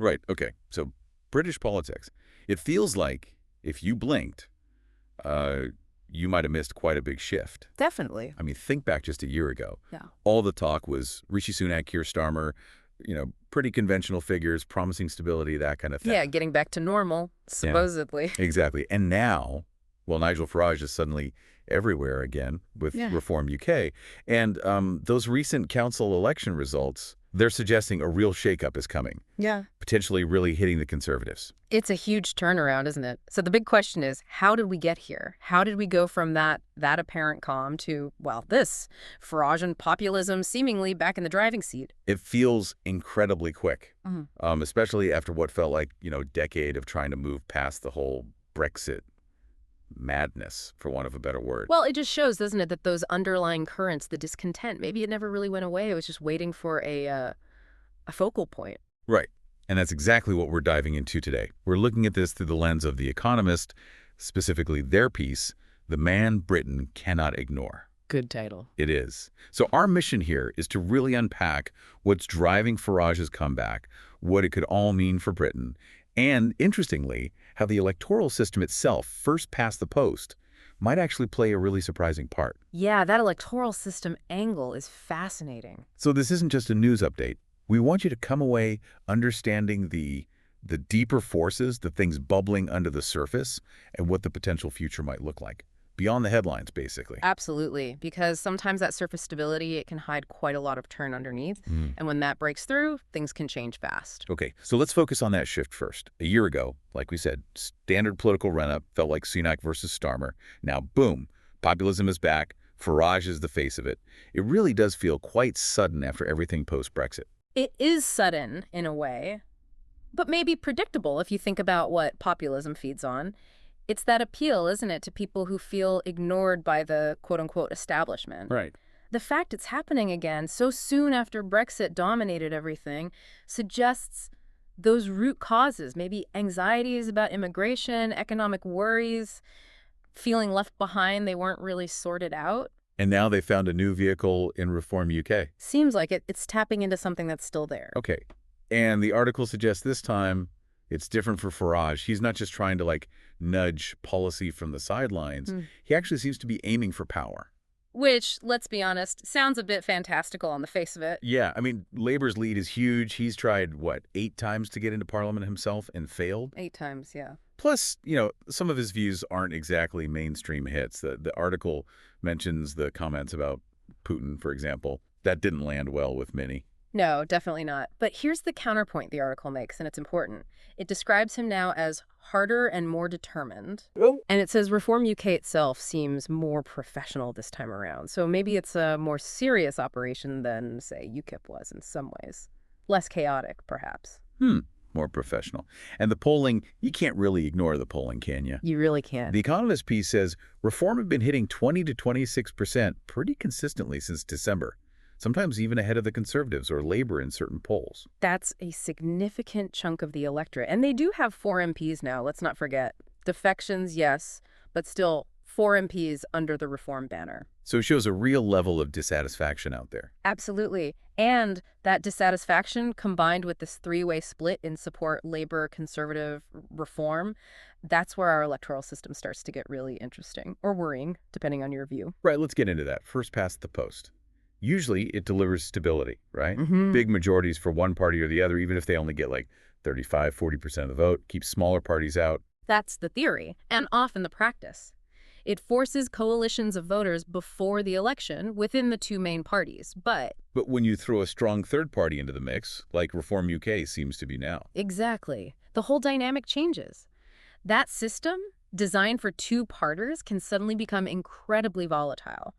Right, okay. So British politics. It feels like if you blinked, you might have missed quite a big shift. Definitely. I mean, think back just a year ago. Yeah. All the talk was Rishi Sunak, Keir Starmer, pretty conventional figures, promising stability, that kind of thing. Yeah, getting back to normal, supposedly. Yeah, exactly. And now, well, Nigel Farage is suddenly everywhere again with Reform UK. And those recent council election results, they're suggesting a real shakeup is coming. Yeah. Potentially really hitting the Conservatives. It's a huge turnaround, isn't it? So the big question is, how did we get here? How did we go from that apparent calm to, well, this Farage and populism seemingly back in the driving seat? It feels incredibly quick, especially after what felt like, a decade of trying to move past the whole Brexit madness, for want of a better word. Well, it just shows, doesn't it, that those underlying currents, the discontent, maybe it never really went away. It was just waiting for a focal point. Right. And that's exactly what we're diving into today. We're looking at this through the lens of The Economist, specifically their piece, The Man Britain Cannot Ignore. Good title. It is. So our mission here is to really unpack what's driving Farage's comeback, what it could all mean for Britain, and, interestingly, how the electoral system itself, first past the post, might actually play a really surprising part. Yeah, that electoral system angle is fascinating. So this isn't just a news update. We want you to come away understanding the deeper forces, the things bubbling under the surface, and what the potential future might look like. Beyond the headlines, basically. Absolutely, because sometimes that surface stability, it can hide quite a lot of turn underneath. And when that breaks through, things can change fast. Okay, so let's focus on that shift first. A year ago, like we said, standard political run-up felt like Sunak versus Starmer. Now, boom, populism is back. Farage is the face of it. It really does feel quite sudden after everything post-Brexit. It is sudden, in a way, but maybe predictable if you think about what populism feeds on. It's that appeal, isn't it, to people who feel ignored by the quote-unquote establishment. Right. The fact it's happening again so soon after Brexit dominated everything suggests those root causes, maybe anxieties about immigration, economic worries, feeling left behind, they weren't really sorted out. And now they found a new vehicle in Reform UK. Seems like it's tapping into something that's still there. Okay. And the article suggests this time it's different for Farage. He's not just trying to, nudge policy from the sidelines. He actually seems to be aiming for power. Which, let's be honest, sounds a bit fantastical on the face of it. Yeah, I mean, Labour's lead is huge. He's tried, 8 times to get into Parliament himself and failed? 8 times, yeah. Plus, some of his views aren't exactly mainstream hits. The article mentions the comments about Putin, for example. That didn't land well with many. No, definitely not. But here's the counterpoint the article makes, and it's important. It describes him now as harder and more determined. And it says Reform UK itself seems more professional this time around. So maybe it's a more serious operation than, say, UKIP was in some ways. Less chaotic, perhaps. More professional. And the polling, you can't really ignore the polling, can you? You really can't. The Economist piece says Reform had been hitting 20 to 26% pretty consistently since December. Sometimes even ahead of the Conservatives or Labour in certain polls. That's a significant chunk of the electorate. And they do have 4 MPs now, let's not forget. Defections, yes, but still 4 MPs under the Reform banner. So it shows a real level of dissatisfaction out there. Absolutely. And that dissatisfaction combined with this 3-way split in support Labour, Conservative, Reform, that's where our electoral system starts to get really interesting or worrying, depending on your view. Right, let's get into that. First past the post. Usually it delivers stability, right? Big majorities for one party or the other, even if they only get 35, 40% of the vote, keeps smaller parties out. That's the theory, and often the practice. It forces coalitions of voters before the election within the 2 main parties, but when you throw a strong third party into the mix, like Reform UK seems to be now. Exactly. The whole dynamic changes. That system, designed for 2-parters, can suddenly become incredibly volatile.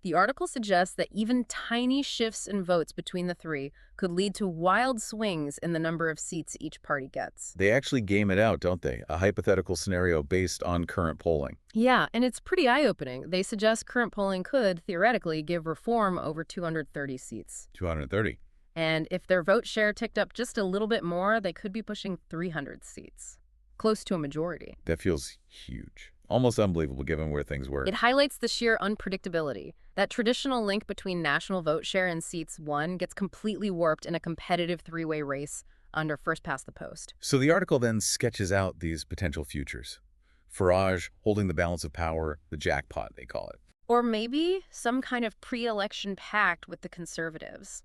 The article suggests that even tiny shifts in votes between the 3 could lead to wild swings in the number of seats each party gets. They actually game it out, don't they? A hypothetical scenario based on current polling. Yeah, and it's pretty eye-opening. They suggest current polling could, theoretically, give Reform over 230 seats. 230. And if their vote share ticked up just a little bit more, they could be pushing 300 seats. Close to a majority. That feels huge. Almost unbelievable given where things were. It highlights the sheer unpredictability. That traditional link between national vote share and seats won gets completely warped in a competitive 3-way race under first past the post. So the article then sketches out these potential futures. Farage holding the balance of power, the jackpot, they call it. Or maybe some kind of pre-election pact with the conservatives.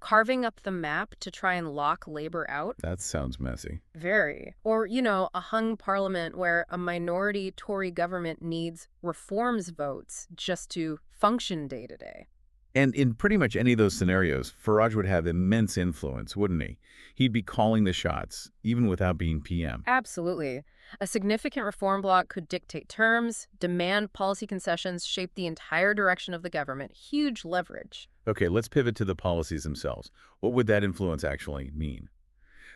Carving up the map to try and lock labor out. That sounds messy. Very. Or, a hung parliament where a minority Tory government needs reforms votes just to function day to day. And in pretty much any of those scenarios, Farage would have immense influence, wouldn't he? He'd be calling the shots, even without being PM. Absolutely. A significant reform bloc could dictate terms, demand policy concessions, shape the entire direction of the government. Huge leverage. Okay, let's pivot to the policies themselves. What would that influence actually mean?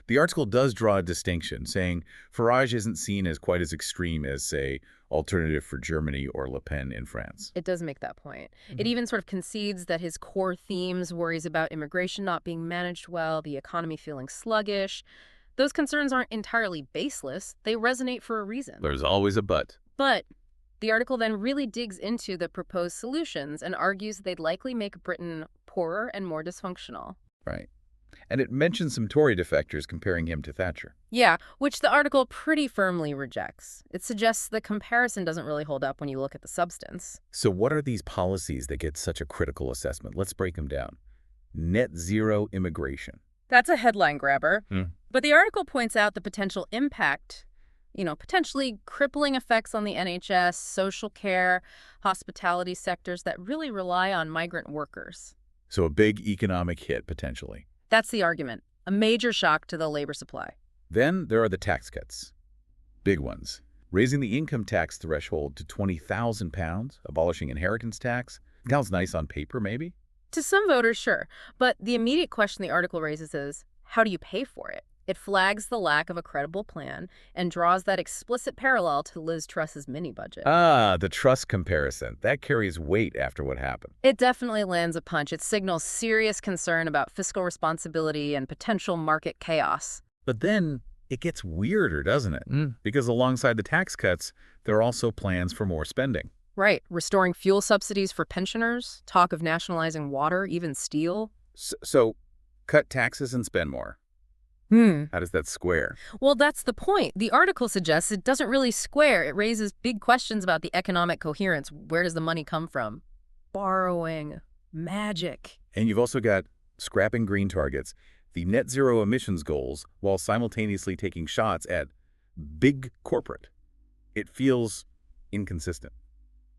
The article does draw a distinction, saying Farage isn't seen as quite as extreme as, say, Alternative for Germany or Le Pen in France. It does make that point. It even sort of concedes that his core themes, worries about immigration not being managed well, the economy feeling sluggish, those concerns aren't entirely baseless. They resonate for a reason. There's always a but. But the article then really digs into the proposed solutions and argues they'd likely make Britain poorer and more dysfunctional. Right. And it mentions some Tory defectors comparing him to Thatcher. Yeah, which the article pretty firmly rejects. It suggests the comparison doesn't really hold up when you look at the substance. So what are these policies that get such a critical assessment? Let's break them down. Net zero immigration. That's a headline grabber. But the article points out the potential impact, potentially crippling effects on the NHS, social care, hospitality sectors that really rely on migrant workers. So a big economic hit, potentially. That's the argument. A major shock to the labor supply. Then there are the tax cuts. Big ones. Raising the income tax threshold to £20,000, abolishing inheritance tax. Sounds nice on paper, maybe? To some voters, sure. But the immediate question the article raises is, how do you pay for it? It flags the lack of a credible plan and draws that explicit parallel to Liz Truss's mini-budget. Ah, the Truss comparison. That carries weight after what happened. It definitely lands a punch. It signals serious concern about fiscal responsibility and potential market chaos. But then it gets weirder, doesn't it? Because alongside the tax cuts, there are also plans for more spending. Right. Restoring fuel subsidies for pensioners, talk of nationalizing water, even steel. So cut taxes and spend more. How does that square? Well, that's the point. The article suggests it doesn't really square. It raises big questions about the economic coherence. Where does the money come from? Borrowing. Magic. And you've also got scrapping green targets, the net zero emissions goals, while simultaneously taking shots at big corporate. It feels inconsistent.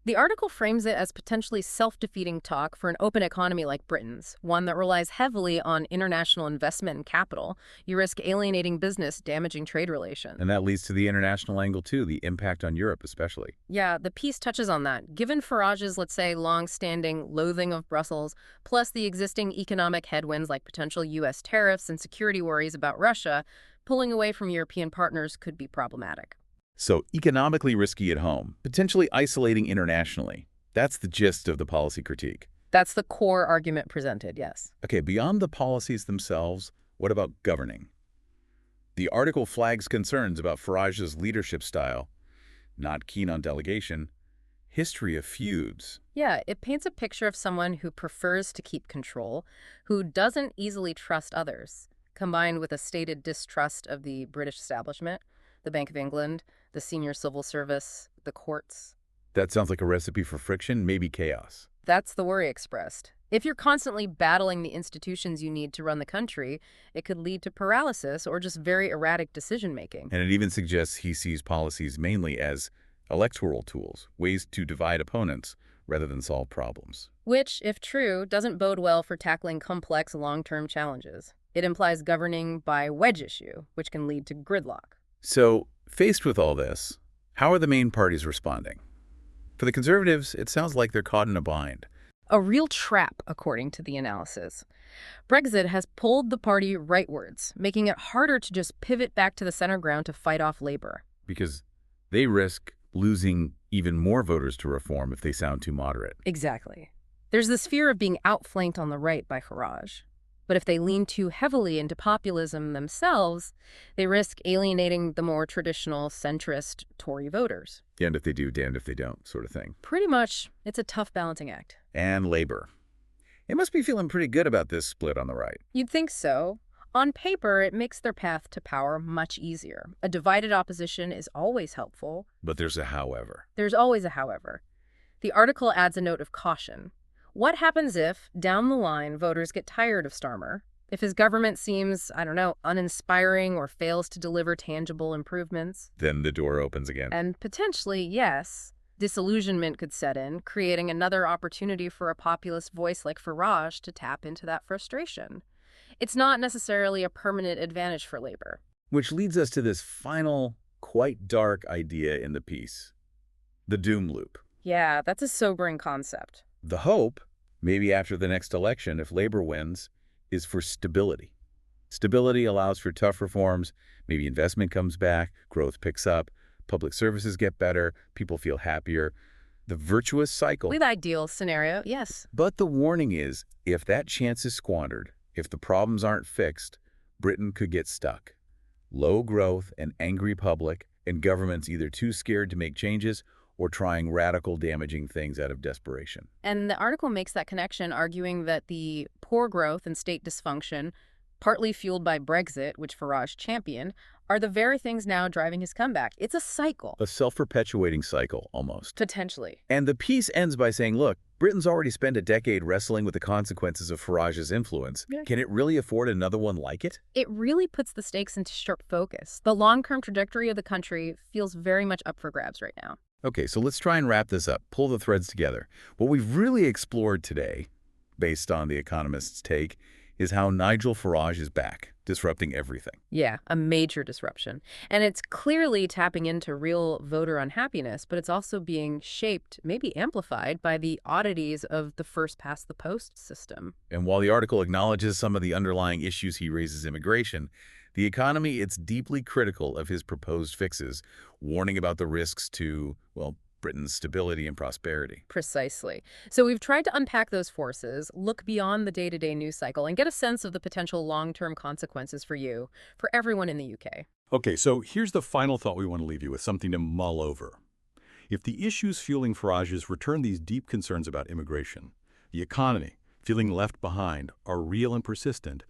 The article frames it as potentially self-defeating talk for an open economy like Britain's, one that relies heavily on international investment and capital. You risk alienating business, damaging trade relations. And that leads to the international angle, too, the impact on Europe especially. Yeah, the piece touches on that. Given Farage's, let's say, long-standing loathing of Brussels, plus the existing economic headwinds like potential U.S. tariffs and security worries about Russia, pulling away from European partners could be problematic. So economically risky at home, potentially isolating internationally. That's the gist of the policy critique. That's the core argument presented, yes. Okay, beyond the policies themselves, what about governing? The article flags concerns about Farage's leadership style, not keen on delegation, history of feuds. Yeah, it paints a picture of someone who prefers to keep control, who doesn't easily trust others, combined with a stated distrust of the British establishment, the Bank of England, the senior civil service, the courts. That sounds like a recipe for friction, maybe chaos. That's the worry expressed. If you're constantly battling the institutions you need to run the country, it could lead to paralysis or just very erratic decision-making. And it even suggests he sees policies mainly as electoral tools, ways to divide opponents rather than solve problems. Which, if true, doesn't bode well for tackling complex long-term challenges. It implies governing by wedge issue, which can lead to gridlock. So, faced with all this, how are the main parties responding? For the Conservatives, it sounds like they're caught in a bind. A real trap, according to the analysis. Brexit has pulled the party rightwards, making it harder to just pivot back to the center ground to fight off Labour. Because they risk losing even more voters to reform if they sound too moderate. Exactly. There's this fear of being outflanked on the right by Farage. But if they lean too heavily into populism themselves, they risk alienating the more traditional centrist Tory voters. Damned if they do, damned if they don't, sort of thing. Pretty much. It's a tough balancing act. And Labour. It must be feeling pretty good about this split on the right. You'd think so. On paper, it makes their path to power much easier. A divided opposition is always helpful. But there's a however. There's always a however. The article adds a note of caution. What happens if, down the line, voters get tired of Starmer? If his government seems, I don't know, uninspiring or fails to deliver tangible improvements? Then the door opens again. And potentially, yes, disillusionment could set in, creating another opportunity for a populist voice like Farage to tap into that frustration. It's not necessarily a permanent advantage for Labour. Which leads us to this final, quite dark idea in the piece. The doom loop. Yeah, that's a sobering concept. The hope, maybe after the next election, if Labour wins, is for stability. Stability allows for tough reforms, maybe investment comes back, growth picks up, public services get better, people feel happier. The virtuous cycle. With ideal scenario, yes. But the warning is, if that chance is squandered, if the problems aren't fixed, Britain could get stuck. Low growth, an angry public, and governments either too scared to make changes or trying radical, damaging things out of desperation. And the article makes that connection, arguing that the poor growth and state dysfunction, partly fueled by Brexit, which Farage championed, are the very things now driving his comeback. It's a cycle. A self-perpetuating cycle, almost. Potentially. And the piece ends by saying, look, Britain's already spent a decade wrestling with the consequences of Farage's influence. Yeah. Can it really afford another one like it? It really puts the stakes into sharp focus. The long-term trajectory of the country feels very much up for grabs right now. Okay, so let's try and wrap this up, pull the threads together. What we've really explored today, based on the Economist's take, is how Nigel Farage is back, disrupting everything. Yeah, a major disruption. And it's clearly tapping into real voter unhappiness, but it's also being shaped, maybe amplified, by the oddities of the first-past-the-post system. And while the article acknowledges some of the underlying issues he raises immigration, the economy, it's deeply critical of his proposed fixes, warning about the risks to, well, Britain's stability and prosperity. Precisely. So we've tried to unpack those forces, look beyond the day-to-day news cycle, and get a sense of the potential long-term consequences for you, for everyone in the UK. Okay, so here's the final thought we want to leave you with, something to mull over. If the issues fueling Farage's return these deep concerns about immigration, the economy, feeling left behind, are real and persistent,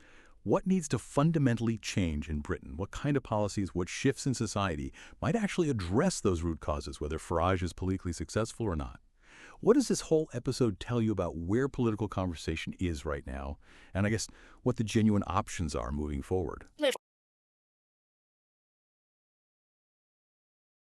what needs to fundamentally change in Britain? What kind of policies, what shifts in society might actually address those root causes, whether Farage is politically successful or not? What does this whole episode tell you about where political conversation is right now, and I guess what the genuine options are moving forward?